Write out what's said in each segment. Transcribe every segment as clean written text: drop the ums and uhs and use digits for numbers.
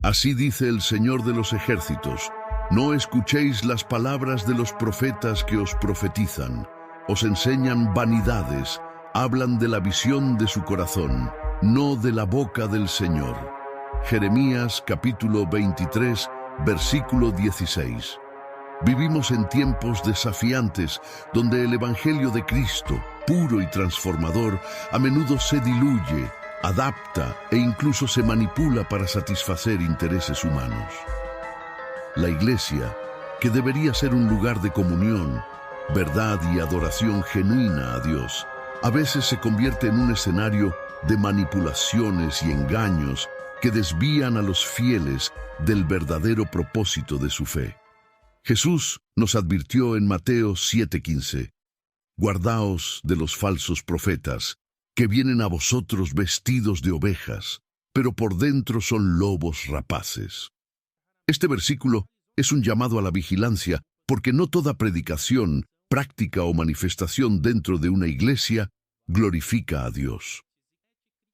Así dice el Señor de los ejércitos: no escuchéis las palabras de los profetas que os profetizan. Os enseñan vanidades, hablan de la visión de su corazón, no de la boca del Señor. Jeremías capítulo 23, versículo 16. Vivimos en tiempos desafiantes donde el Evangelio de Cristo, puro y transformador, a menudo se diluye, adapta e incluso se manipula para satisfacer intereses humanos. La Iglesia, que debería ser un lugar de comunión, verdad y adoración genuina a Dios, a veces se convierte en un escenario de manipulaciones y engaños que desvían a los fieles del verdadero propósito de su fe. Jesús nos advirtió en Mateo 7:15: guardaos de los falsos profetas, que vienen a vosotros vestidos de ovejas, pero por dentro son lobos rapaces. Este versículo es un llamado a la vigilancia, porque no toda predicación, práctica o manifestación dentro de una iglesia glorifica a Dios.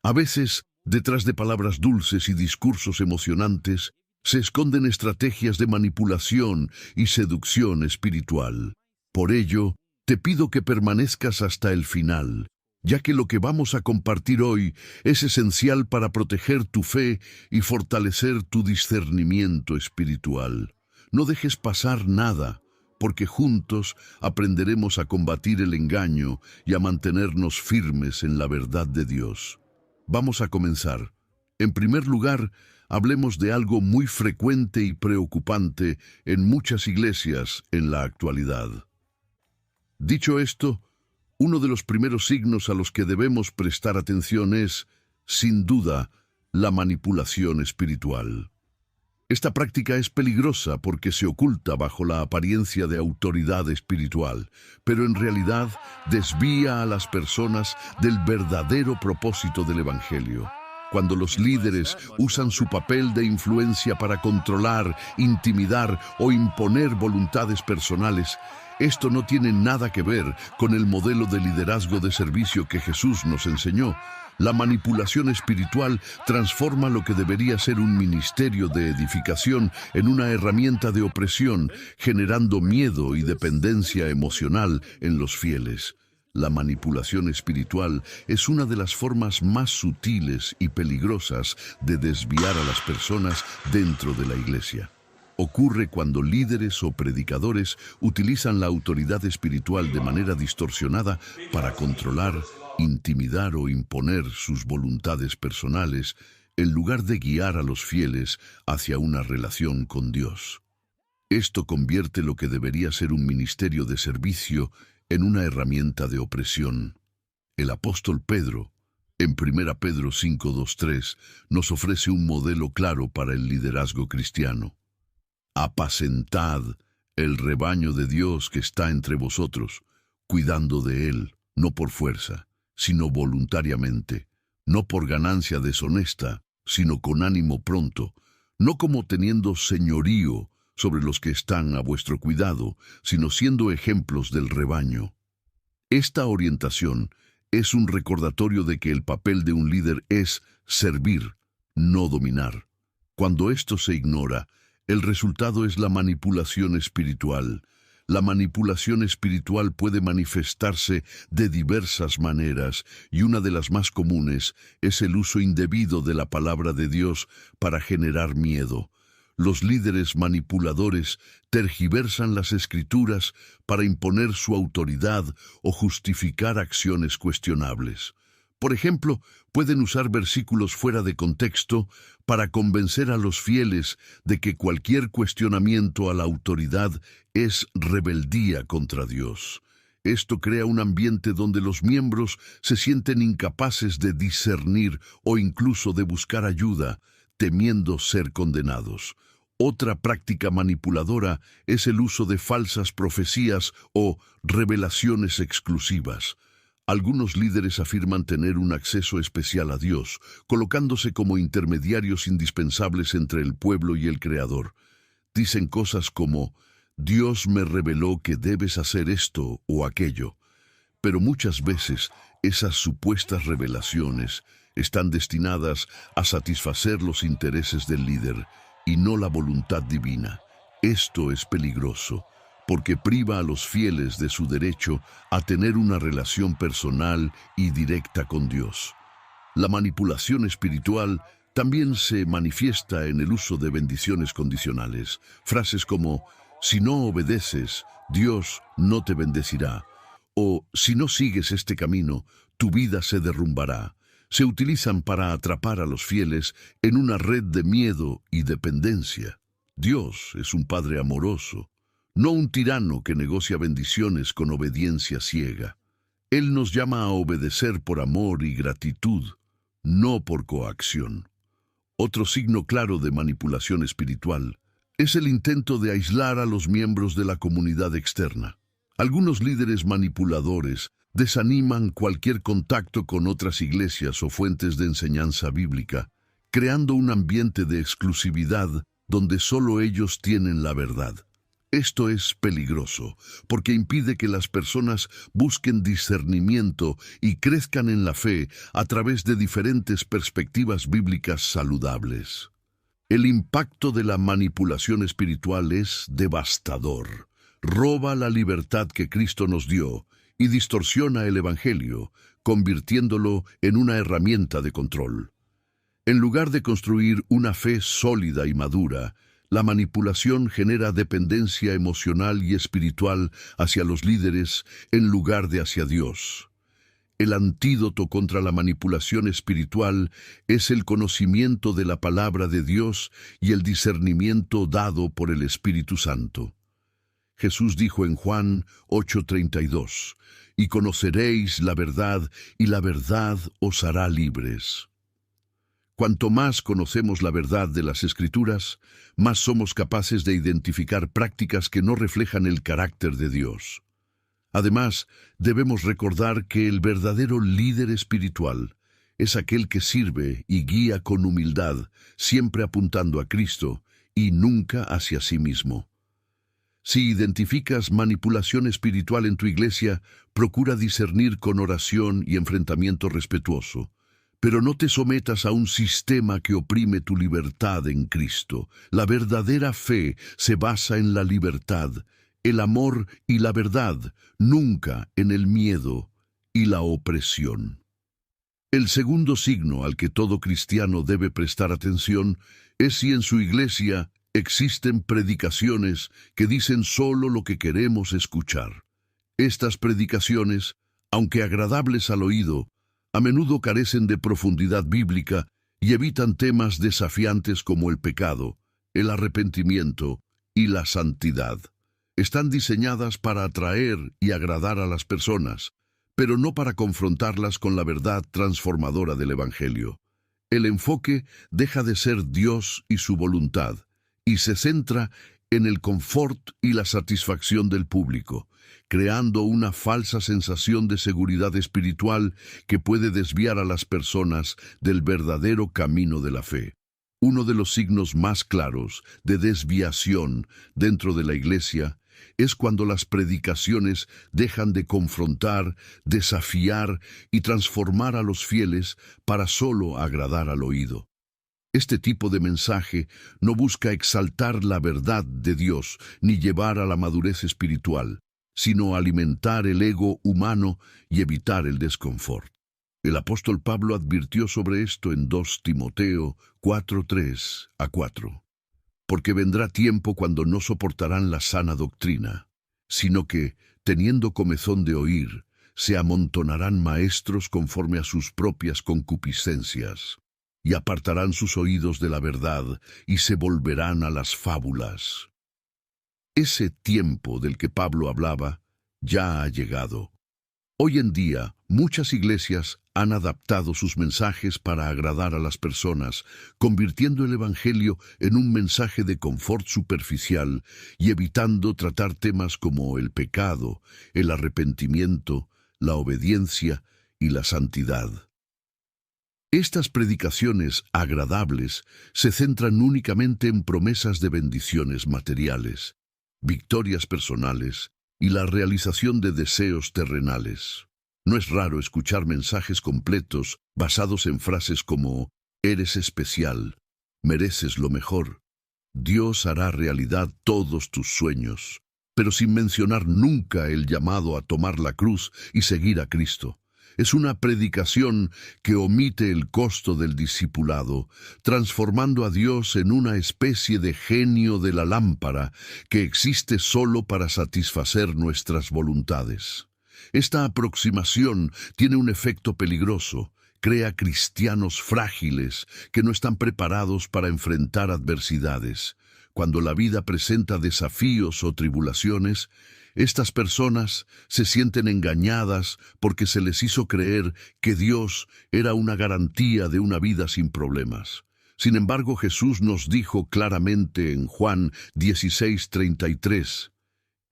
A veces, detrás de palabras dulces y discursos emocionantes, se esconden estrategias de manipulación y seducción espiritual. Por ello, te pido que permanezcas hasta el final, ya que lo que vamos a compartir hoy es esencial para proteger tu fe y fortalecer tu discernimiento espiritual. No dejes pasar nada, porque juntos aprenderemos a combatir el engaño y a mantenernos firmes en la verdad de Dios. Vamos a comenzar. En primer lugar, hablemos de algo muy frecuente y preocupante en muchas iglesias en la actualidad. Dicho esto, uno de los primeros signos a los que debemos prestar atención es, sin duda, la manipulación espiritual. Esta práctica es peligrosa porque se oculta bajo la apariencia de autoridad espiritual, pero en realidad desvía a las personas del verdadero propósito del Evangelio. Cuando los líderes usan su papel de influencia para controlar, intimidar o imponer voluntades personales, esto no tiene nada que ver con el modelo de liderazgo de servicio que Jesús nos enseñó. La manipulación espiritual transforma lo que debería ser un ministerio de edificación en una herramienta de opresión, generando miedo y dependencia emocional en los fieles. La manipulación espiritual es una de las formas más sutiles y peligrosas de desviar a las personas dentro de la iglesia. Ocurre cuando líderes o predicadores utilizan la autoridad espiritual de manera distorsionada para controlar, intimidar o imponer sus voluntades personales, en lugar de guiar a los fieles hacia una relación con Dios. Esto convierte lo que debería ser un ministerio de servicio en una herramienta de opresión. El apóstol Pedro, en 1 Pedro 5:2-3, nos ofrece un modelo claro para el liderazgo cristiano. Apacentad el rebaño de Dios que está entre vosotros, cuidando de él, no por fuerza, sino voluntariamente, no por ganancia deshonesta, sino con ánimo pronto, no como teniendo señorío sobre los que están a vuestro cuidado, sino siendo ejemplos del rebaño. Esta orientación es un recordatorio de que el papel de un líder es servir, no dominar. Cuando esto se ignora, el resultado es la manipulación espiritual. La manipulación espiritual puede manifestarse de diversas maneras, y una de las más comunes es el uso indebido de la palabra de Dios para generar miedo. Los líderes manipuladores tergiversan las Escrituras para imponer su autoridad o justificar acciones cuestionables. Por ejemplo, pueden usar versículos fuera de contexto para convencer a los fieles de que cualquier cuestionamiento a la autoridad es rebeldía contra Dios. Esto crea un ambiente donde los miembros se sienten incapaces de discernir o incluso de buscar ayuda, temiendo ser condenados. Otra práctica manipuladora es el uso de falsas profecías o revelaciones exclusivas. Algunos líderes afirman tener un acceso especial a Dios, colocándose como intermediarios indispensables entre el pueblo y el Creador. Dicen cosas como: Dios me reveló que debes hacer esto o aquello. Pero muchas veces esas supuestas revelaciones están destinadas a satisfacer los intereses del líder y no la voluntad divina. Esto es peligroso, porque priva a los fieles de su derecho a tener una relación personal y directa con Dios. La manipulación espiritual también se manifiesta en el uso de bendiciones condicionales. Frases como, si no obedeces, Dios no te bendecirá, o si no sigues este camino, tu vida se derrumbará, se utilizan para atrapar a los fieles en una red de miedo y dependencia. Dios es un Padre amoroso, no un tirano que negocia bendiciones con obediencia ciega. Él nos llama a obedecer por amor y gratitud, no por coacción. Otro signo claro de manipulación espiritual es el intento de aislar a los miembros de la comunidad externa. Algunos líderes manipuladores desaniman cualquier contacto con otras iglesias o fuentes de enseñanza bíblica, creando un ambiente de exclusividad donde solo ellos tienen la verdad. Esto es peligroso, porque impide que las personas busquen discernimiento y crezcan en la fe a través de diferentes perspectivas bíblicas saludables. El impacto de la manipulación espiritual es devastador. Roba la libertad que Cristo nos dio y distorsiona el Evangelio, convirtiéndolo en una herramienta de control. En lugar de construir una fe sólida y madura, la manipulación genera dependencia emocional y espiritual hacia los líderes en lugar de hacia Dios. El antídoto contra la manipulación espiritual es el conocimiento de la palabra de Dios y el discernimiento dado por el Espíritu Santo. Jesús dijo en Juan 8:32, «Y conoceréis la verdad, y la verdad os hará libres». Cuanto más conocemos la verdad de las Escrituras, más somos capaces de identificar prácticas que no reflejan el carácter de Dios. Además, debemos recordar que el verdadero líder espiritual es aquel que sirve y guía con humildad, siempre apuntando a Cristo y nunca hacia sí mismo. Si identificas manipulación espiritual en tu iglesia, procura discernir con oración y enfrentamiento respetuoso. Pero no te sometas a un sistema que oprime tu libertad en Cristo. La verdadera fe se basa en la libertad, el amor y la verdad, nunca en el miedo y la opresión. El segundo signo al que todo cristiano debe prestar atención es si en su iglesia existen predicaciones que dicen solo lo que queremos escuchar. Estas predicaciones, aunque agradables al oído, a menudo carecen de profundidad bíblica y evitan temas desafiantes como el pecado, el arrepentimiento y la santidad. Están diseñadas para atraer y agradar a las personas, pero no para confrontarlas con la verdad transformadora del Evangelio. El enfoque deja de ser Dios y su voluntad, y se centra en el confort y la satisfacción del público, creando una falsa sensación de seguridad espiritual que puede desviar a las personas del verdadero camino de la fe. Uno de los signos más claros de desviación dentro de la iglesia es cuando las predicaciones dejan de confrontar, desafiar y transformar a los fieles para solo agradar al oído. Este tipo de mensaje no busca exaltar la verdad de Dios ni llevar a la madurez espiritual, sino alimentar el ego humano y evitar el desconfort. El apóstol Pablo advirtió sobre esto en 2 Timoteo 4:3-4. Porque vendrá tiempo cuando no soportarán la sana doctrina, sino que, teniendo comezón de oír, se amontonarán maestros conforme a sus propias concupiscencias, y apartarán sus oídos de la verdad y se volverán a las fábulas. Ese tiempo del que Pablo hablaba ya ha llegado. Hoy en día, muchas iglesias han adaptado sus mensajes para agradar a las personas, convirtiendo el Evangelio en un mensaje de confort superficial y evitando tratar temas como el pecado, el arrepentimiento, la obediencia y la santidad. Estas predicaciones agradables se centran únicamente en promesas de bendiciones materiales, victorias personales y la realización de deseos terrenales. No es raro escuchar mensajes completos basados en frases como «eres especial», «mereces lo mejor», «Dios hará realidad todos tus sueños», pero sin mencionar nunca el llamado a tomar la cruz y seguir a Cristo. Es una predicación que omite el costo del discipulado, transformando a Dios en una especie de genio de la lámpara que existe solo para satisfacer nuestras voluntades. Esta aproximación tiene un efecto peligroso. Crea cristianos frágiles que no están preparados para enfrentar adversidades. Cuando la vida presenta desafíos o tribulaciones, estas personas se sienten engañadas porque se les hizo creer que Dios era una garantía de una vida sin problemas. Sin embargo, Jesús nos dijo claramente en Juan 16:33,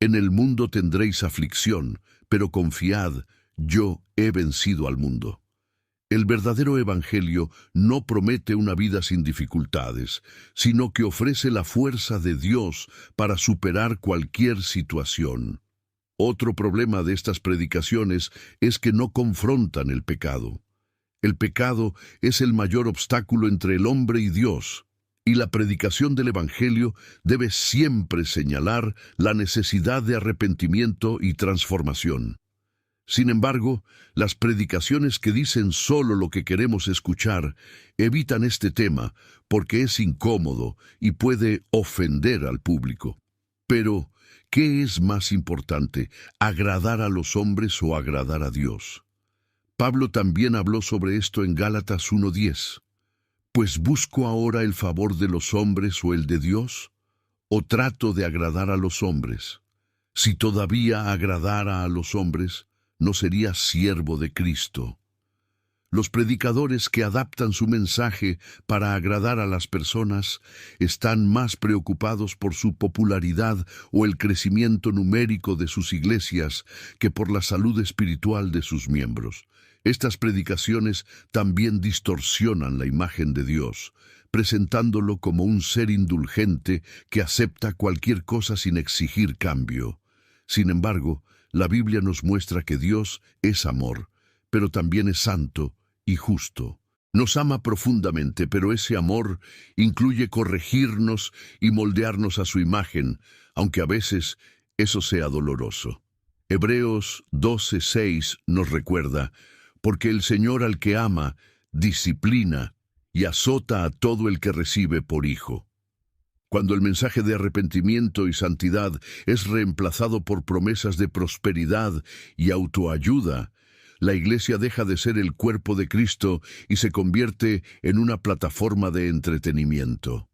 «En el mundo tendréis aflicción, pero confiad, yo he vencido al mundo». El verdadero evangelio no promete una vida sin dificultades, sino que ofrece la fuerza de Dios para superar cualquier situación. Otro problema de estas predicaciones es que no confrontan el pecado. El pecado es el mayor obstáculo entre el hombre y Dios, y la predicación del evangelio debe siempre señalar la necesidad de arrepentimiento y transformación. Sin embargo, las predicaciones que dicen solo lo que queremos escuchar evitan este tema porque es incómodo y puede ofender al público. Pero, ¿qué es más importante, agradar a los hombres o agradar a Dios? Pablo también habló sobre esto en Gálatas 1:10. ¿Pues busco ahora el favor de los hombres o el de Dios? ¿O trato de agradar a los hombres? Si todavía agradara a los hombres, no sería siervo de Cristo. Los predicadores que adaptan su mensaje para agradar a las personas están más preocupados por su popularidad o el crecimiento numérico de sus iglesias que por la salud espiritual de sus miembros. Estas predicaciones también distorsionan la imagen de Dios, presentándolo como un ser indulgente que acepta cualquier cosa sin exigir cambio. Sin embargo, la Biblia nos muestra que Dios es amor, pero también es santo y justo. Nos ama profundamente, pero ese amor incluye corregirnos y moldearnos a su imagen, aunque a veces eso sea doloroso. Hebreos 12:6 nos recuerda, porque el Señor al que ama, disciplina y azota a todo el que recibe por hijo. Cuando el mensaje de arrepentimiento y santidad es reemplazado por promesas de prosperidad y autoayuda, la iglesia deja de ser el cuerpo de Cristo y se convierte en una plataforma de entretenimiento.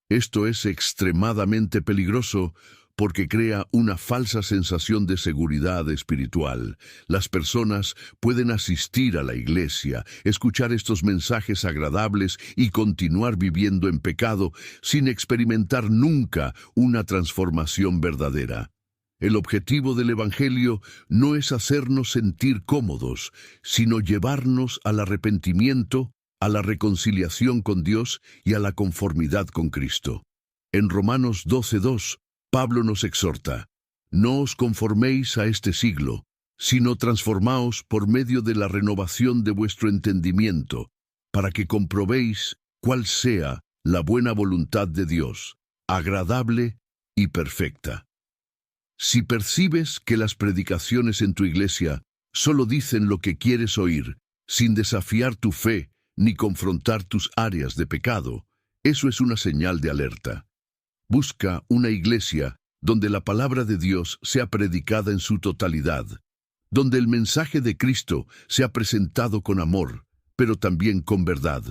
Esto es extremadamente peligroso porque crea una falsa sensación de seguridad espiritual. Las personas pueden asistir a la iglesia, escuchar estos mensajes agradables y continuar viviendo en pecado sin experimentar nunca una transformación verdadera. El objetivo del Evangelio no es hacernos sentir cómodos, sino llevarnos al arrepentimiento, a la reconciliación con Dios y a la conformidad con Cristo. En Romanos 12:2, Pablo nos exhorta, «No os conforméis a este siglo, sino transformaos por medio de la renovación de vuestro entendimiento, para que comprobéis cuál sea la buena voluntad de Dios, agradable y perfecta». Si percibes que las predicaciones en tu iglesia solo dicen lo que quieres oír, sin desafiar tu fe ni confrontar tus áreas de pecado, eso es una señal de alerta. Busca una iglesia donde la palabra de Dios sea predicada en su totalidad, donde el mensaje de Cristo sea presentado con amor, pero también con verdad.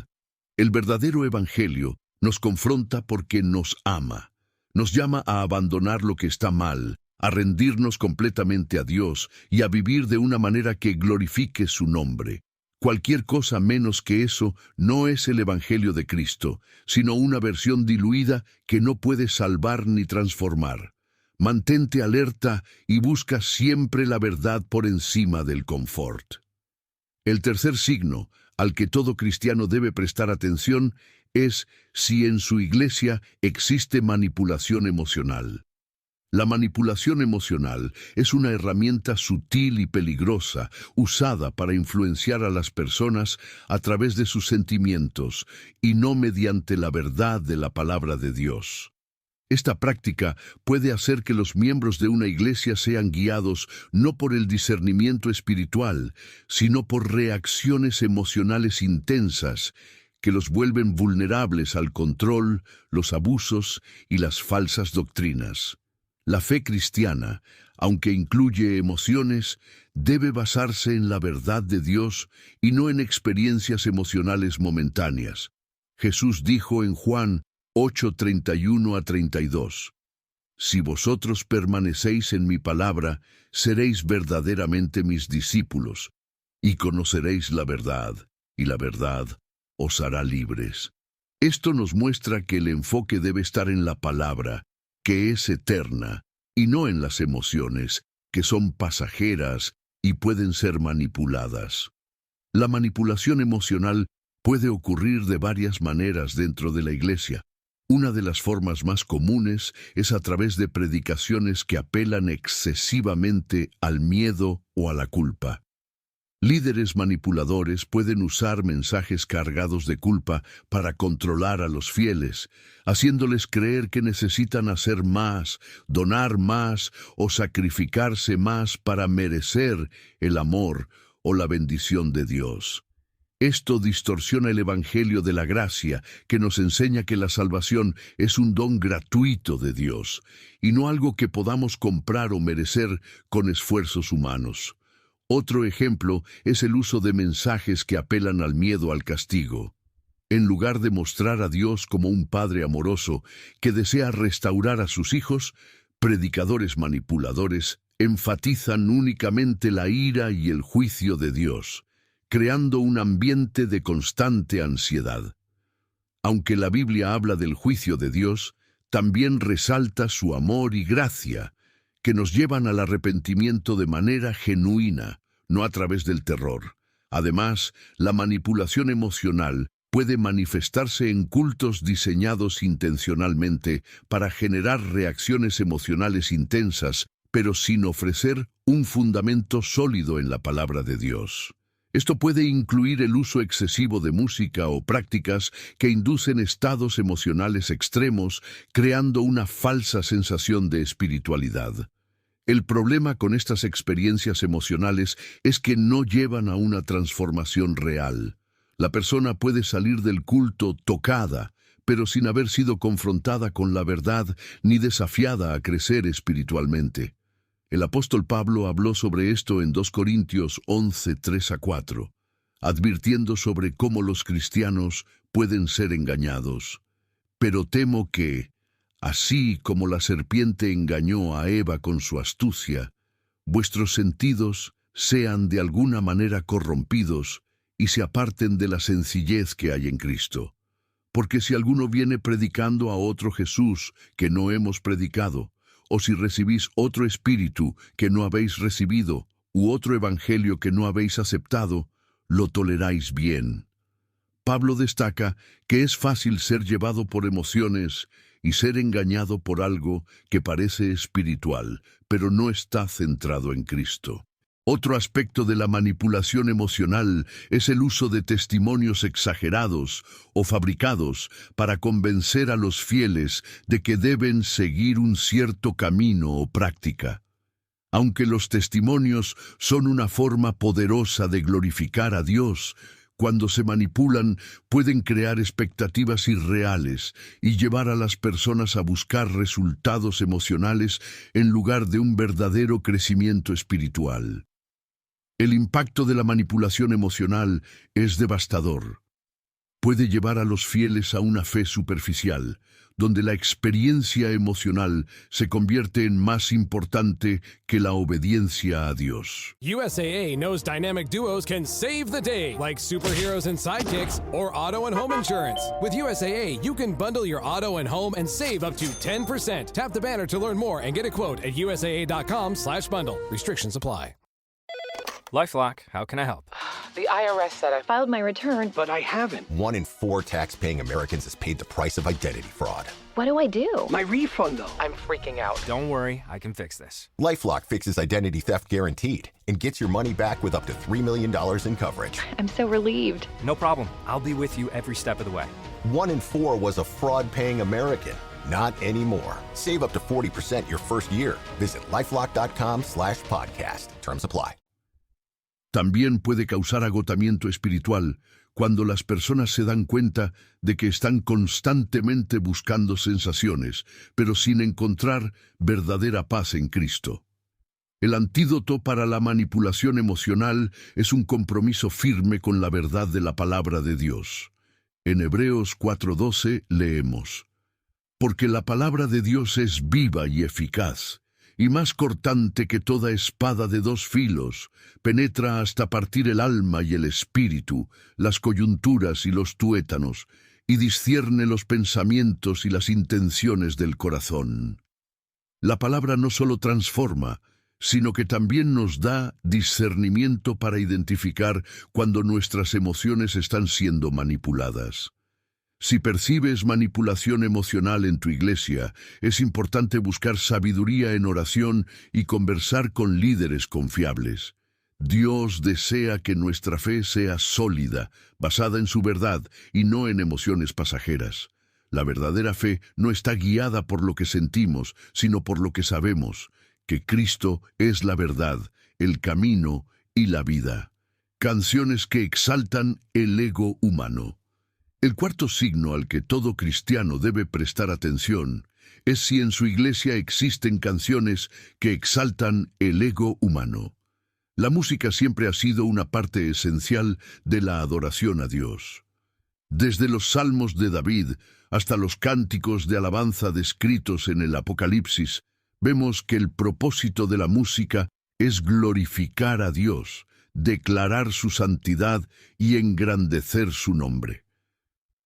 El verdadero evangelio nos confronta porque nos ama. Nos llama a abandonar lo que está mal, a rendirnos completamente a Dios y a vivir de una manera que glorifique su nombre. Cualquier cosa menos que eso no es el Evangelio de Cristo, sino una versión diluida que no puede salvar ni transformar. Mantente alerta y busca siempre la verdad por encima del confort. El tercer signo al que todo cristiano debe prestar atención es si en su iglesia existe manipulación emocional. La manipulación emocional es una herramienta sutil y peligrosa usada para influenciar a las personas a través de sus sentimientos y no mediante la verdad de la palabra de Dios. Esta práctica puede hacer que los miembros de una iglesia sean guiados no por el discernimiento espiritual, sino por reacciones emocionales intensas que los vuelven vulnerables al control, los abusos y las falsas doctrinas. La fe cristiana, aunque incluye emociones, debe basarse en la verdad de Dios y no en experiencias emocionales momentáneas. Jesús dijo en Juan 8:31-32, «Si vosotros permanecéis en mi palabra, seréis verdaderamente mis discípulos, y conoceréis la verdad, y la verdad os hará libres». Esto nos muestra que el enfoque debe estar en la palabra, que es eterna, y no en las emociones, que son pasajeras y pueden ser manipuladas. La manipulación emocional puede ocurrir de varias maneras dentro de la iglesia. Una de las formas más comunes es a través de predicaciones que apelan excesivamente al miedo o a la culpa. Líderes manipuladores pueden usar mensajes cargados de culpa para controlar a los fieles, haciéndoles creer que necesitan hacer más, donar más o sacrificarse más para merecer el amor o la bendición de Dios. Esto distorsiona el Evangelio de la gracia, que nos enseña que la salvación es un don gratuito de Dios, y no algo que podamos comprar o merecer con esfuerzos humanos. Otro ejemplo es el uso de mensajes que apelan al miedo al castigo. En lugar de mostrar a Dios como un padre amoroso que desea restaurar a sus hijos, predicadores manipuladores enfatizan únicamente la ira y el juicio de Dios, creando un ambiente de constante ansiedad. Aunque la Biblia habla del juicio de Dios, también resalta su amor y gracia, que nos llevan al arrepentimiento de manera genuina, no a través del terror. Además, la manipulación emocional puede manifestarse en cultos diseñados intencionalmente para generar reacciones emocionales intensas, pero sin ofrecer un fundamento sólido en la palabra de Dios. Esto puede incluir el uso excesivo de música o prácticas que inducen estados emocionales extremos, creando una falsa sensación de espiritualidad. El problema con estas experiencias emocionales es que no llevan a una transformación real. La persona puede salir del culto tocada, pero sin haber sido confrontada con la verdad ni desafiada a crecer espiritualmente. El apóstol Pablo habló sobre esto en 2 Corintios 11:3-4, advirtiendo sobre cómo los cristianos pueden ser engañados. Pero temo que, así como la serpiente engañó a Eva con su astucia, vuestros sentidos sean de alguna manera corrompidos y se aparten de la sencillez que hay en Cristo. Porque si alguno viene predicando a otro Jesús que no hemos predicado, o si recibís otro espíritu que no habéis recibido, u otro evangelio que no habéis aceptado, lo toleráis bien. Pablo destaca que es fácil ser llevado por emociones y ser engañado por algo que parece espiritual, pero no está centrado en Cristo. Otro aspecto de la manipulación emocional es el uso de testimonios exagerados o fabricados para convencer a los fieles de que deben seguir un cierto camino o práctica. Aunque los testimonios son una forma poderosa de glorificar a Dios, cuando se manipulan pueden crear expectativas irreales y llevar a las personas a buscar resultados emocionales en lugar de un verdadero crecimiento espiritual. El impacto de la manipulación emocional es devastador. Puede llevar a los fieles a una fe superficial, donde la experiencia emocional se convierte en más importante que la obediencia a Dios. USAA knows dynamic duos can save the day, like superheroes and sidekicks or auto and home insurance. With USAA, you can bundle your auto and home and save up to 10%. Tap the banner to learn more and get a quote at USAA.com/bundle. Restrictions apply. LifeLock, how can I help? The IRS said I filed my return, But I haven't. 1 in 4 tax-paying Americans has paid the price of identity fraud. What do I do? My refund, though. I'm freaking out. Don't worry, I can fix this. LifeLock fixes identity theft guaranteed and gets your money back with up to $3 million in coverage. I'm so relieved. No problem. I'll be with you every step of the way. 1 in 4 was a fraud-paying American. Not anymore. Save up to 40% your first year. Visit LifeLock.com/podcast. Terms apply. También puede causar agotamiento espiritual cuando las personas se dan cuenta de que están constantemente buscando sensaciones, pero sin encontrar verdadera paz en Cristo. El antídoto para la manipulación emocional es un compromiso firme con la verdad de la palabra de Dios. En Hebreos 4:12 leemos: Porque la palabra de Dios es viva y eficaz, y más cortante que toda espada de 2 filos, penetra hasta partir el alma y el espíritu, las coyunturas y los tuétanos, y discierne los pensamientos y las intenciones del corazón. La palabra no solo transforma, sino que también nos da discernimiento para identificar cuando nuestras emociones están siendo manipuladas. Si percibes manipulación emocional en tu iglesia, es importante buscar sabiduría en oración y conversar con líderes confiables. Dios desea que nuestra fe sea sólida, basada en su verdad y no en emociones pasajeras. La verdadera fe no está guiada por lo que sentimos, sino por lo que sabemos, que Cristo es la verdad, el camino y la vida. Canciones que exaltan el ego humano. El cuarto signo al que todo cristiano debe prestar atención es si en su iglesia existen canciones que exaltan el ego humano. La música siempre ha sido una parte esencial de la adoración a Dios. Desde los salmos de David hasta los cánticos de alabanza descritos en el Apocalipsis, vemos que el propósito de la música es glorificar a Dios, declarar su santidad y engrandecer su nombre.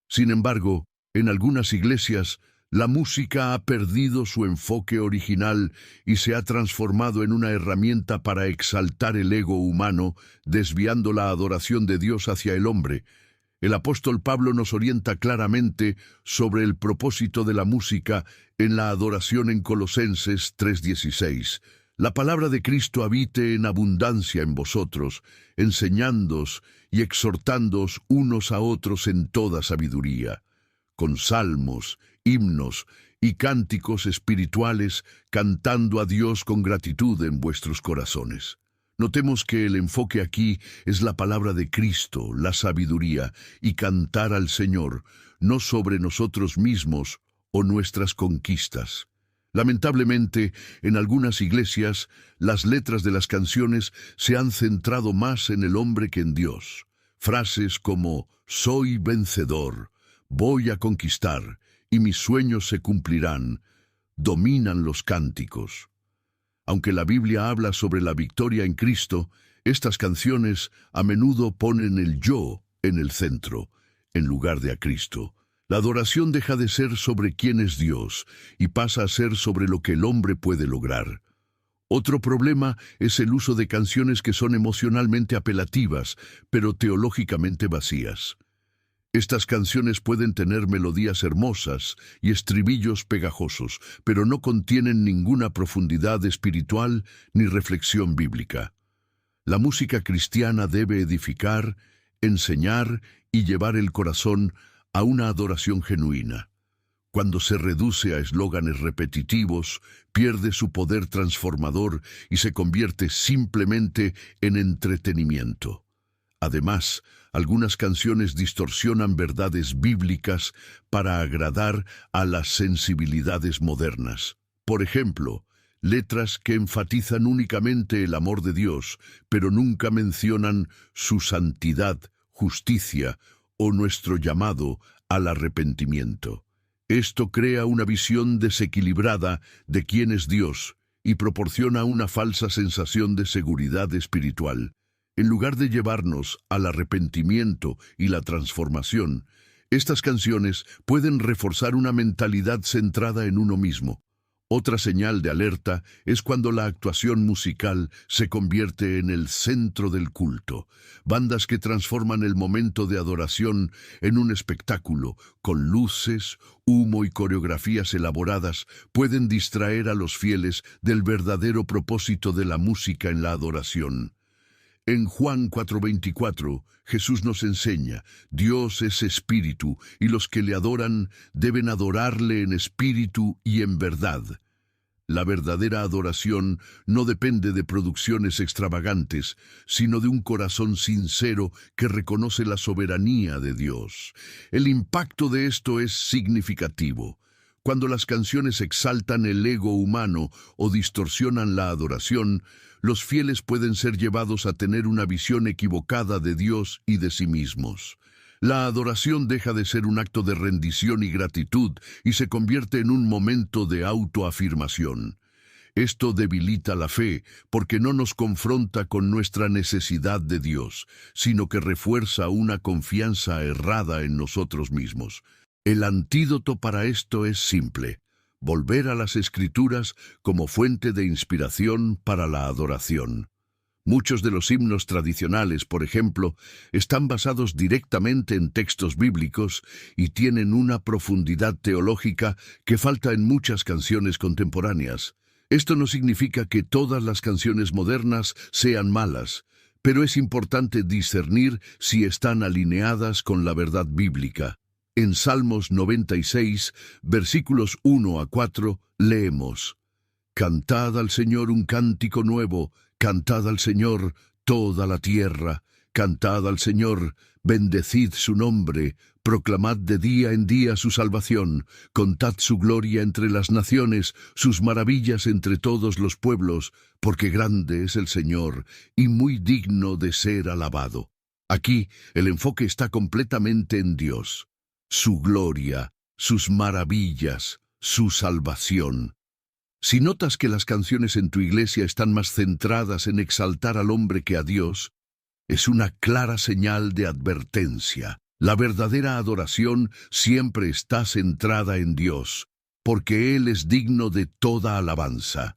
Sin embargo, en algunas iglesias, la música ha perdido su enfoque original y se ha transformado en una herramienta para exaltar el ego humano, desviando la adoración de Dios hacia el hombre. El apóstol Pablo nos orienta claramente sobre el propósito de la música en la adoración en Colosenses 3:16. La palabra de Cristo habite en abundancia en vosotros, enseñándoos y exhortándoos unos a otros en toda sabiduría, con salmos, himnos y cánticos espirituales, cantando a Dios con gratitud en vuestros corazones. Notemos que el enfoque aquí es la palabra de Cristo, la sabiduría, y cantar al Señor, no sobre nosotros mismos o nuestras conquistas. Lamentablemente, en algunas iglesias, las letras de las canciones se han centrado más en el hombre que en Dios. Frases como «soy vencedor», «voy a conquistar» y «mis sueños se cumplirán» dominan los cánticos. Aunque la Biblia habla sobre la victoria en Cristo, estas canciones a menudo ponen el yo en el centro, en lugar de a Cristo. La adoración deja de ser sobre quién es Dios y pasa a ser sobre lo que el hombre puede lograr. Otro problema es el uso de canciones que son emocionalmente apelativas, pero teológicamente vacías. Estas canciones pueden tener melodías hermosas y estribillos pegajosos, pero no contienen ninguna profundidad espiritual ni reflexión bíblica. La música cristiana debe edificar, enseñar y llevar el corazón a una adoración genuina. Cuando se reduce a eslóganes repetitivos, pierde su poder transformador y se convierte simplemente en entretenimiento. Además, algunas canciones distorsionan verdades bíblicas para agradar a las sensibilidades modernas. Por ejemplo, letras que enfatizan únicamente el amor de Dios, pero nunca mencionan su santidad, justicia o nuestro llamado al arrepentimiento. Esto crea una visión desequilibrada de quién es Dios y proporciona una falsa sensación de seguridad espiritual. En lugar de llevarnos al arrepentimiento y la transformación, estas canciones pueden reforzar una mentalidad centrada en uno mismo. Otra señal de alerta es cuando la actuación musical se convierte en el centro del culto. Bandas que transforman el momento de adoración en un espectáculo, con luces, humo y coreografías elaboradas, pueden distraer a los fieles del verdadero propósito de la música en la adoración. En Juan 4:24, Jesús nos enseña, Dios es espíritu, y los que le adoran deben adorarle en espíritu y en verdad. La verdadera adoración no depende de producciones extravagantes, sino de un corazón sincero que reconoce la soberanía de Dios. El impacto de esto es significativo. Cuando las canciones exaltan el ego humano o distorsionan la adoración, los fieles pueden ser llevados a tener una visión equivocada de Dios y de sí mismos. La adoración deja de ser un acto de rendición y gratitud y se convierte en un momento de autoafirmación. Esto debilita la fe porque no nos confronta con nuestra necesidad de Dios, sino que refuerza una confianza errada en nosotros mismos. El antídoto para esto es simple: volver a las Escrituras como fuente de inspiración para la adoración. Muchos de los himnos tradicionales, por ejemplo, están basados directamente en textos bíblicos y tienen una profundidad teológica que falta en muchas canciones contemporáneas. Esto no significa que todas las canciones modernas sean malas, pero es importante discernir si están alineadas con la verdad bíblica. En Salmos 96, versículos 1 a 4, leemos: Cantad al Señor un cántico nuevo, cantad al Señor toda la tierra, cantad al Señor, bendecid su nombre, proclamad de día en día su salvación, contad su gloria entre las naciones, sus maravillas entre todos los pueblos, porque grande es el Señor y muy digno de ser alabado. Aquí el enfoque está completamente en Dios, su gloria, sus maravillas, su salvación. Si notas que las canciones en tu iglesia están más centradas en exaltar al hombre que a Dios, es una clara señal de advertencia. La verdadera adoración siempre está centrada en Dios, porque Él es digno de toda alabanza.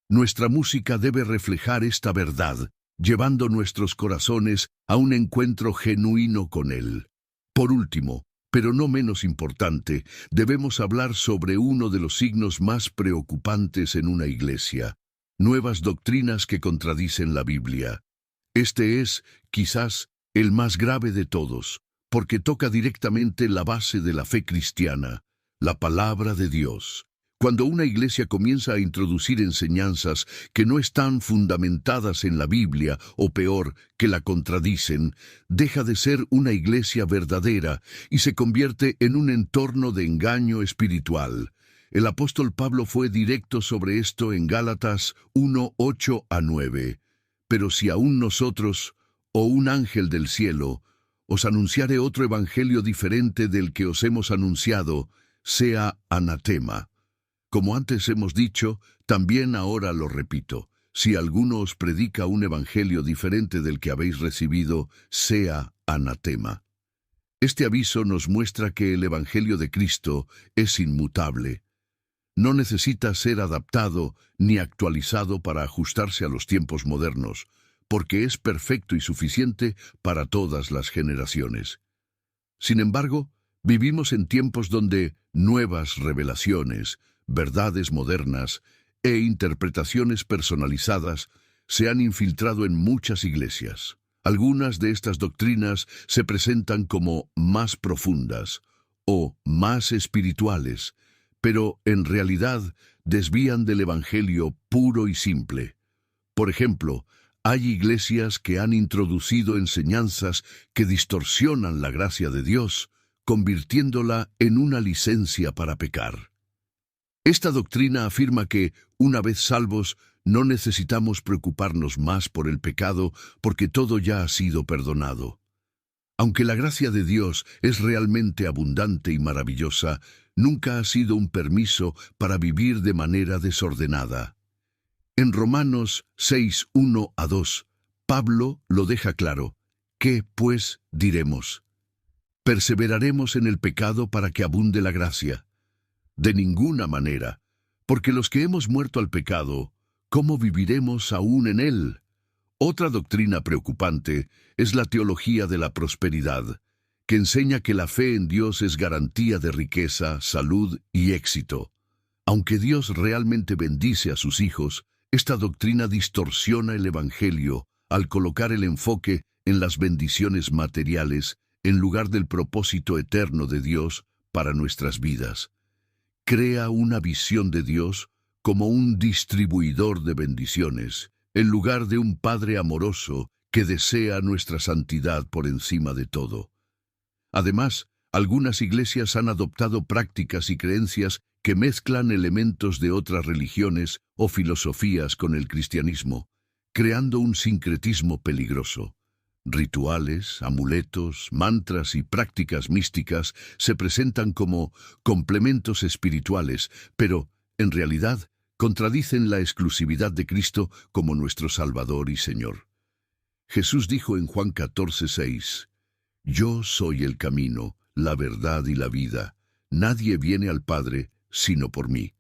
Nuestra música debe reflejar esta verdad, llevando nuestros corazones a un encuentro genuino con Él. Por último, pero no menos importante, debemos hablar sobre uno de los signos más preocupantes en una iglesia: nuevas doctrinas que contradicen la Biblia. Este es, quizás, el más grave de todos, porque toca directamente la base de la fe cristiana, la palabra de Dios. Cuando una iglesia comienza a introducir enseñanzas que no están fundamentadas en la Biblia, o peor, que la contradicen, deja de ser una iglesia verdadera y se convierte en un entorno de engaño espiritual. El apóstol Pablo fue directo sobre esto en Gálatas 1:8 a 9. Pero si aún nosotros, o un ángel del cielo, os anunciare otro evangelio diferente del que os hemos anunciado, sea anatema. Como antes hemos dicho, también ahora lo repito: si alguno os predica un evangelio diferente del que habéis recibido, sea anatema. Este aviso nos muestra que el evangelio de Cristo es inmutable. No necesita ser adaptado ni actualizado para ajustarse a los tiempos modernos, porque es perfecto y suficiente para todas las generaciones. Sin embargo, vivimos en tiempos donde nuevas revelaciones, verdades modernas e interpretaciones personalizadas se han infiltrado en muchas iglesias. Algunas de estas doctrinas se presentan como más profundas o más espirituales, pero en realidad desvían del evangelio puro y simple. Por ejemplo, hay iglesias que han introducido enseñanzas que distorsionan la gracia de Dios, convirtiéndola en una licencia para pecar. Esta doctrina afirma que, una vez salvos, no necesitamos preocuparnos más por el pecado porque todo ya ha sido perdonado. Aunque la gracia de Dios es realmente abundante y maravillosa, nunca ha sido un permiso para vivir de manera desordenada. En Romanos 6:1 a 2, Pablo lo deja claro: ¿qué, pues, diremos? ¿Perseveraremos en el pecado para que abunde la gracia? De ninguna manera, Porque los que hemos muerto al pecado, ¿cómo viviremos aún en él? Otra doctrina preocupante es la teología de la prosperidad, que enseña que la fe en Dios es garantía de riqueza, salud y éxito. Aunque Dios realmente bendice a sus hijos, esta doctrina distorsiona el Evangelio al colocar el enfoque en las bendiciones materiales en lugar del propósito eterno de Dios para nuestras vidas. Crea una visión de Dios como un distribuidor de bendiciones, en lugar de un Padre amoroso que desea nuestra santidad por encima de todo. Además, algunas iglesias han adoptado prácticas y creencias que mezclan elementos de otras religiones o filosofías con el cristianismo, creando un sincretismo peligroso. Rituales, amuletos, mantras y prácticas místicas se presentan como complementos espirituales, pero, en realidad, contradicen la exclusividad de Cristo como nuestro Salvador y Señor. Jesús dijo en Juan 14:6, «Yo soy el camino, la verdad y la vida. Nadie viene al Padre sino por mí».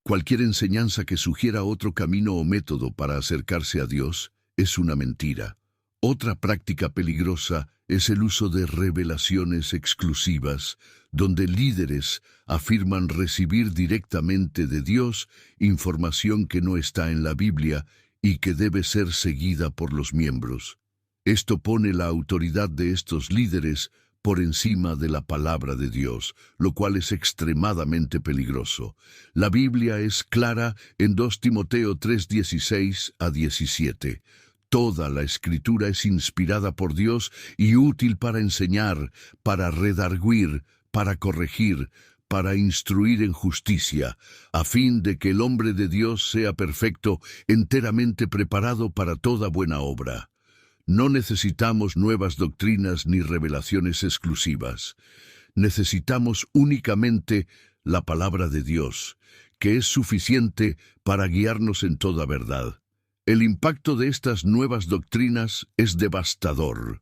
Cualquier enseñanza que sugiera otro camino o método para acercarse a Dios es una mentira. Otra práctica peligrosa es el uso de revelaciones exclusivas, donde líderes afirman recibir directamente de Dios información que no está en la Biblia y que debe ser seguida por los miembros. Esto pone la autoridad de estos líderes por encima de la palabra de Dios, lo cual es extremadamente peligroso. La Biblia es clara en 2 Timoteo 3:16-17. Toda la Escritura es inspirada por Dios y útil para enseñar, para redarguir, para corregir, para instruir en justicia, a fin de que el hombre de Dios sea perfecto, enteramente preparado para toda buena obra. No necesitamos nuevas doctrinas ni revelaciones exclusivas. Necesitamos únicamente la palabra de Dios, que es suficiente para guiarnos en toda verdad. El impacto de estas nuevas doctrinas es devastador.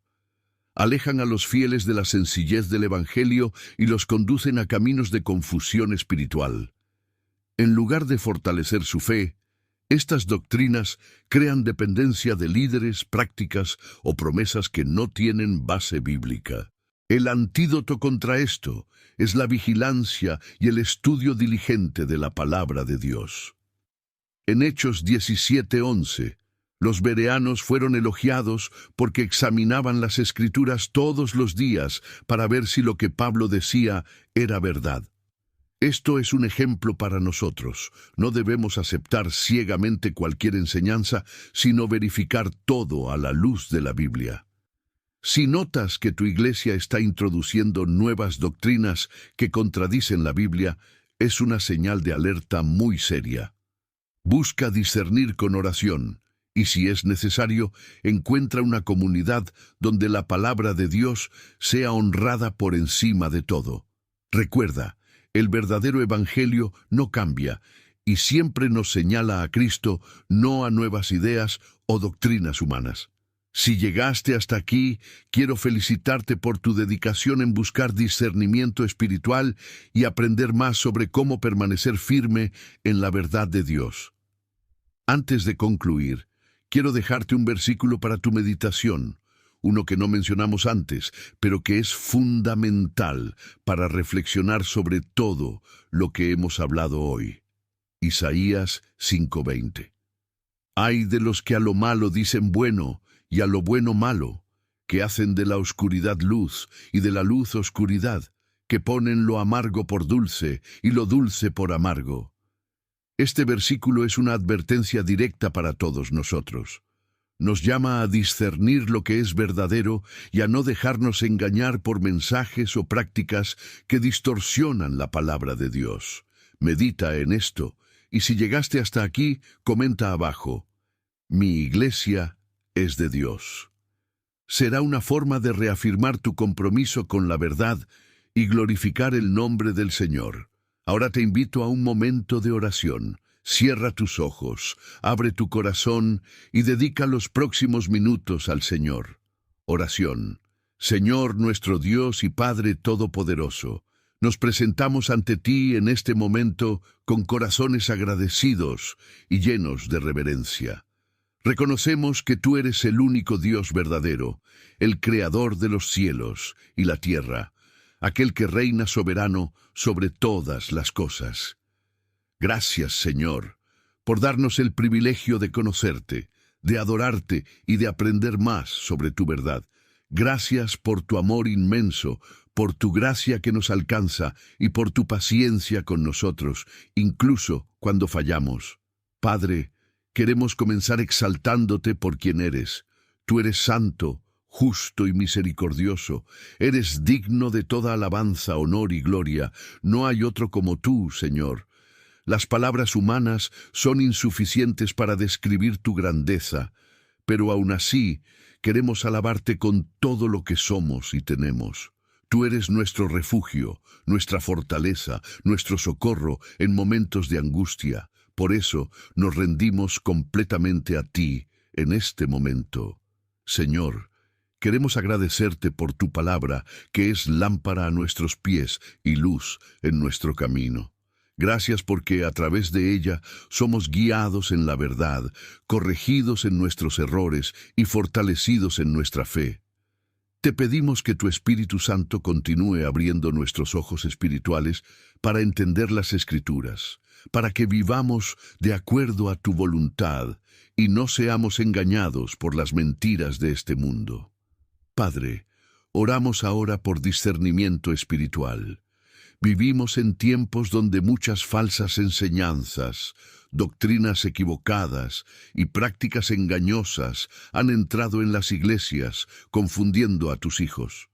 Alejan a los fieles de la sencillez del Evangelio y los conducen a caminos de confusión espiritual. En lugar de fortalecer su fe, estas doctrinas crean dependencia de líderes, prácticas o promesas que no tienen base bíblica. El antídoto contra esto es la vigilancia y el estudio diligente de la palabra de Dios. En Hechos 17:11, los bereanos fueron elogiados porque examinaban las Escrituras todos los días para ver si lo que Pablo decía era verdad. Esto es un ejemplo para nosotros. No debemos aceptar ciegamente cualquier enseñanza, sino verificar todo a la luz de la Biblia. Si notas que tu iglesia está introduciendo nuevas doctrinas que contradicen la Biblia, es una señal de alerta muy seria. Busca discernir con oración, y si es necesario, encuentra una comunidad donde la palabra de Dios sea honrada por encima de todo. Recuerda, el verdadero evangelio no cambia y siempre nos señala a Cristo, no a nuevas ideas o doctrinas humanas. Si llegaste hasta aquí, quiero felicitarte por tu dedicación en buscar discernimiento espiritual y aprender más sobre cómo permanecer firme en la verdad de Dios. Antes de concluir, quiero dejarte un versículo para tu meditación, uno que no mencionamos antes, pero que es fundamental para reflexionar sobre todo lo que hemos hablado hoy. Isaías 5:20. Ay de los que a lo malo dicen bueno y a lo bueno malo, que hacen de la oscuridad luz y de la luz oscuridad, que ponen lo amargo por dulce y lo dulce por amargo. Este versículo es una advertencia directa para todos nosotros. Nos llama a discernir lo que es verdadero y a no dejarnos engañar por mensajes o prácticas que distorsionan la palabra de Dios. Medita en esto, y si llegaste hasta aquí, comenta abajo: mi iglesia es de Dios. Será una forma de reafirmar tu compromiso con la verdad y glorificar el nombre del Señor. Ahora te invito a un momento de oración. Cierra tus ojos, abre tu corazón y dedica los próximos minutos al Señor. Oración. Señor nuestro Dios y Padre Todopoderoso, Nos presentamos ante ti en este momento con corazones agradecidos y llenos de reverencia. Reconocemos que tú eres el único Dios verdadero, el creador de los cielos y la tierra, aquel que reina soberano sobre todas las cosas. Gracias, Señor, por darnos el privilegio de conocerte, de adorarte y de aprender más sobre tu verdad. Gracias por tu amor inmenso, por tu gracia que nos alcanza y por tu paciencia con nosotros, incluso cuando fallamos. Padre, queremos comenzar exaltándote por quien eres. Tú eres santo, justo y misericordioso. Eres digno de toda alabanza, honor y gloria. No hay otro como tú, Señor. Las palabras humanas son insuficientes para describir tu grandeza, pero aún así queremos alabarte con todo lo que somos y tenemos. Tú eres nuestro refugio, nuestra fortaleza, nuestro socorro en momentos de angustia. Por eso nos rendimos completamente a ti en este momento. Señor, queremos agradecerte por tu palabra, que es lámpara a nuestros pies y luz en nuestro camino. Gracias porque a través de ella somos guiados en la verdad, corregidos en nuestros errores y fortalecidos en nuestra fe. Te pedimos que tu Espíritu Santo continúe abriendo nuestros ojos espirituales para entender las Escrituras, para que vivamos de acuerdo a tu voluntad y no seamos engañados por las mentiras de este mundo. Padre, oramos ahora por discernimiento espiritual. Vivimos en tiempos donde muchas falsas enseñanzas, doctrinas equivocadas y prácticas engañosas han entrado en las iglesias, confundiendo a tus hijos.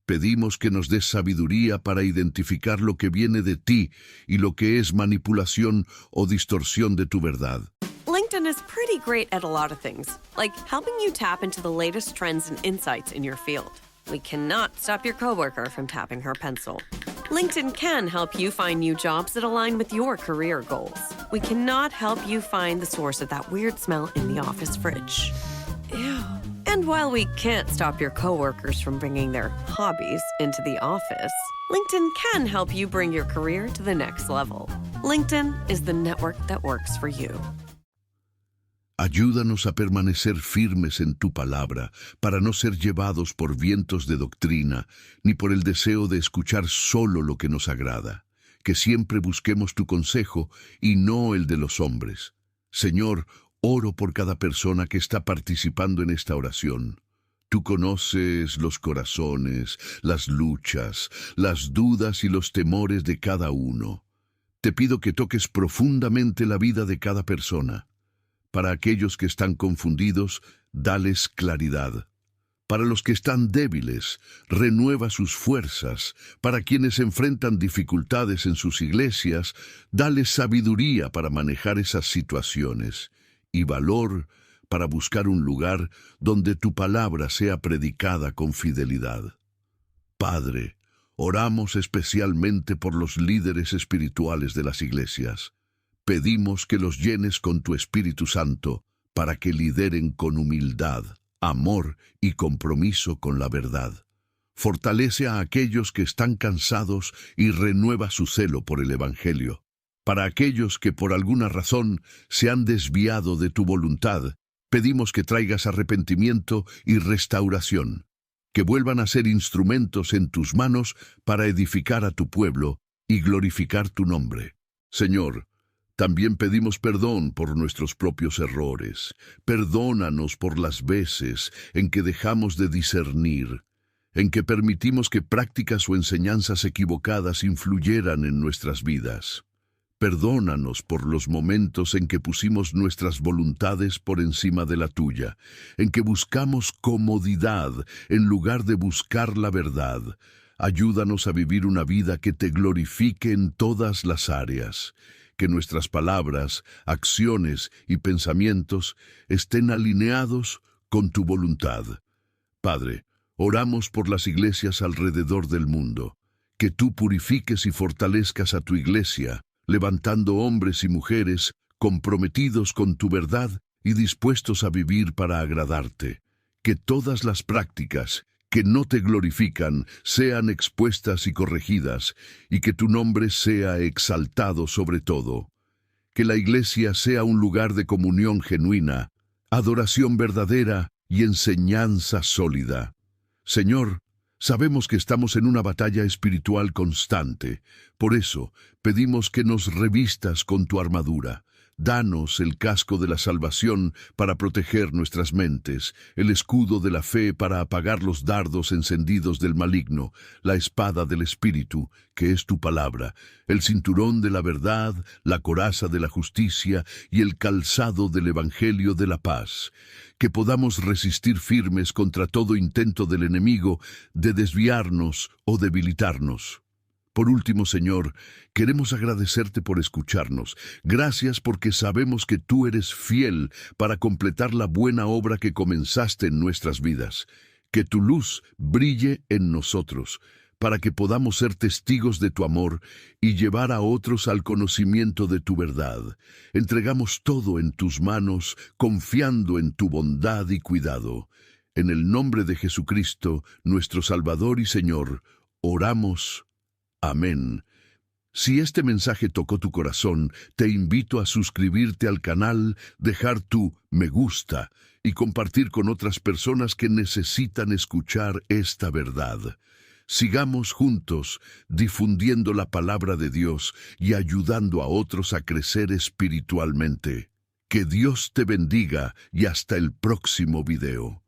Pedimos que nos des sabiduría para identificar lo que viene de ti y lo que es manipulación o distorsión de tu verdad. LinkedIn is pretty great at a lot of things, like helping you tap into the latest trends and insights in your field. We cannot stop your coworker from tapping her pencil. LinkedIn can help you find new jobs that align with your career goals. We cannot help you find the source of that weird smell in the office fridge. Ew. And while we can't stop your coworkers from bringing their hobbies into the office, LinkedIn can help you bring your career to the next level. LinkedIn is the network that works for you. Ayúdanos a permanecer firmes en tu palabra, para no ser llevados por vientos de doctrina, ni por el deseo de escuchar solo lo que nos agrada. Que siempre busquemos tu consejo y no el de los hombres. Señor, oro por cada persona que está participando en esta oración. Tú conoces los corazones, las luchas, las dudas y los temores de cada uno. Te pido que toques profundamente la vida de cada persona. Para aquellos que están confundidos, dales claridad. Para los que están débiles, renueva sus fuerzas. Para quienes enfrentan dificultades en sus iglesias, dales sabiduría para manejar esas situaciones y valor para buscar un lugar donde tu palabra sea predicada con fidelidad. Padre, oramos especialmente por los líderes espirituales de las iglesias. Pedimos que los llenes con tu Espíritu Santo para que lideren con humildad, amor y compromiso con la verdad. Fortalece a aquellos que están cansados y renueva su celo por el Evangelio. Para aquellos que por alguna razón se han desviado de tu voluntad, pedimos que traigas arrepentimiento y restauración, que vuelvan a ser instrumentos en tus manos para edificar a tu pueblo y glorificar tu nombre. Señor, también pedimos perdón por nuestros propios errores. Perdónanos por las veces en que dejamos de discernir, en que permitimos que prácticas o enseñanzas equivocadas influyeran en nuestras vidas. Perdónanos por los momentos en que pusimos nuestras voluntades por encima de la tuya, en que buscamos comodidad en lugar de buscar la verdad. Ayúdanos a vivir una vida que te glorifique en todas las áreas. Que nuestras palabras, acciones y pensamientos estén alineados con tu voluntad. Padre, oramos por las iglesias alrededor del mundo, que tú purifiques y fortalezcas a tu iglesia, levantando hombres y mujeres comprometidos con tu verdad y dispuestos a vivir para agradarte. Que todas las prácticas que no te glorifican sean expuestas y corregidas, y que tu nombre sea exaltado sobre todo. Que la Iglesia sea un lugar de comunión genuina, adoración verdadera y enseñanza sólida. Señor, sabemos que estamos en una batalla espiritual constante. Por eso, pedimos que nos revistas con tu armadura. Danos el casco de la salvación para proteger nuestras mentes, el escudo de la fe para apagar los dardos encendidos del maligno, la espada del Espíritu, que es tu palabra, el cinturón de la verdad, la coraza de la justicia y el calzado del Evangelio de la paz. Que podamos resistir firmes contra todo intento del enemigo de desviarnos o debilitarnos. Por último, Señor, queremos agradecerte por escucharnos. Gracias porque sabemos que tú eres fiel para completar la buena obra que comenzaste en nuestras vidas. Que tu luz brille en nosotros, para que podamos ser testigos de tu amor y llevar a otros al conocimiento de tu verdad. Entregamos todo en tus manos, confiando en tu bondad y cuidado. En el nombre de Jesucristo, nuestro Salvador y Señor, oramos. Amén. Si este mensaje tocó tu corazón, te invito a suscribirte al canal, dejar tu me gusta y compartir con otras personas que necesitan escuchar esta verdad. Sigamos juntos difundiendo la palabra de Dios y ayudando a otros a crecer espiritualmente. Que Dios te bendiga y hasta el próximo video.